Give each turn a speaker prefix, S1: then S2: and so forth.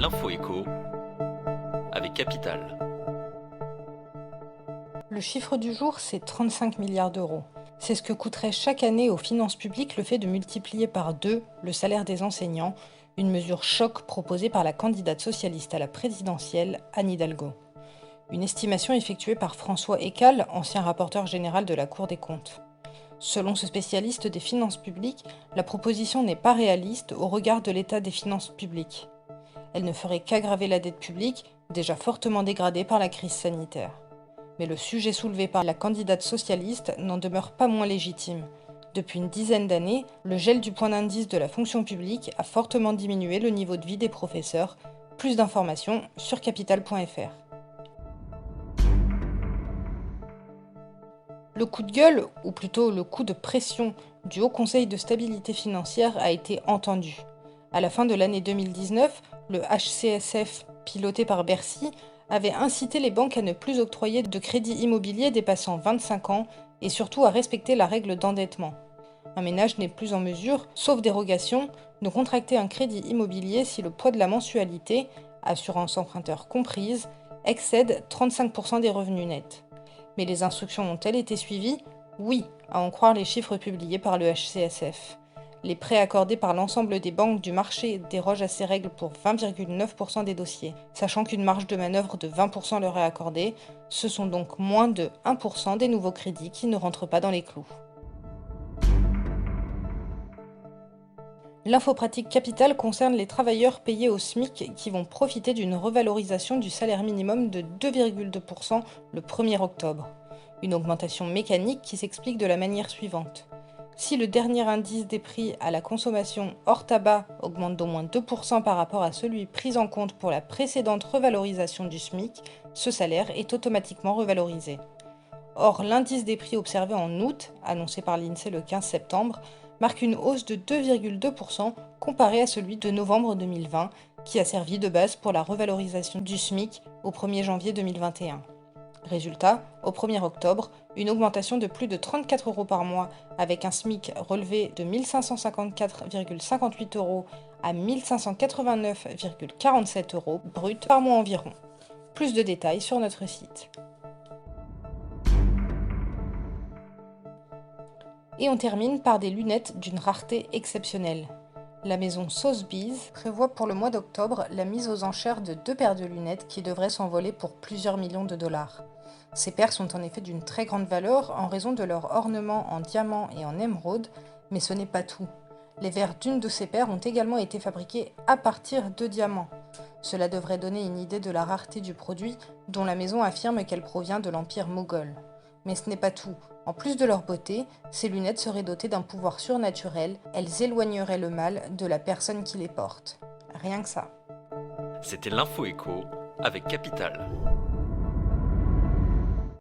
S1: L'info écho avec Capital.
S2: Le chiffre du jour, c'est 35 milliards d'euros. C'est ce que coûterait chaque année aux finances publiques le fait de multiplier par 2 le salaire des enseignants, une mesure choc proposée par la candidate socialiste à la présidentielle, Anne Hidalgo. Une estimation effectuée par François Ekal, ancien rapporteur général de la Cour des comptes. Selon ce spécialiste des finances publiques, la proposition n'est pas réaliste au regard de l'état des finances publiques. Elle ne ferait qu'aggraver la dette publique, déjà fortement dégradée par la crise sanitaire. Mais le sujet soulevé par la candidate socialiste n'en demeure pas moins légitime. Depuis une dizaine d'années, le gel du point d'indice de la fonction publique a fortement diminué le niveau de vie des professeurs. Plus d'informations sur capital.fr. Le coup de gueule, ou plutôt le coup de pression du Haut Conseil de stabilité financière a été entendu. À la fin de l'année 2019, le HCSF, piloté par Bercy, avait incité les banques à ne plus octroyer de crédits immobiliers dépassant 25 ans et surtout à respecter la règle d'endettement. Un ménage n'est plus en mesure, sauf dérogation, de contracter un crédit immobilier si le poids de la mensualité, assurance emprunteur comprise, excède 35% des revenus nets. Mais les instructions ont-elles été suivies ? Oui, à en croire les chiffres publiés par le HCSF. Les prêts accordés par l'ensemble des banques du marché dérogent à ces règles pour 20,9% des dossiers. Sachant qu'une marge de manœuvre de 20% leur est accordée, ce sont donc moins de 1% des nouveaux crédits qui ne rentrent pas dans les clous. L'info pratique capitale concerne les travailleurs payés au SMIC qui vont profiter d'une revalorisation du salaire minimum de 2,2% le 1er octobre. Une augmentation mécanique qui s'explique de la manière suivante. Si le dernier indice des prix à la consommation hors tabac augmente d'au moins 2% par rapport à celui pris en compte pour la précédente revalorisation du SMIC, ce salaire est automatiquement revalorisé. Or, l'indice des prix observé en août, annoncé par l'INSEE le 15 septembre, marque une hausse de 2,2% comparé à celui de novembre 2020, qui a servi de base pour la revalorisation du SMIC au 1er janvier 2021. Résultat, au 1er octobre, une augmentation de plus de 34 € par mois, avec un SMIC relevé de 1554,58 € à 1589,47 € brut par mois environ. Plus de détails sur notre site. Et on termine par des lunettes d'une rareté exceptionnelle. La maison Sotheby's prévoit pour le mois d'octobre la mise aux enchères de 2 paires de lunettes qui devraient s'envoler pour plusieurs millions de dollars. Ces paires sont en effet d'une très grande valeur en raison de leur ornement en diamant et en émeraude, mais ce n'est pas tout. Les verres d'une de ces paires ont également été fabriqués à partir de diamants. Cela devrait donner une idée de la rareté du produit, dont la maison affirme qu'elle provient de l'Empire moghol. Mais ce n'est pas tout. En plus de leur beauté, ces lunettes seraient dotées d'un pouvoir surnaturel, elles éloigneraient le mal de la personne qui les porte. Rien que ça.
S1: C'était l'info écho avec Capital.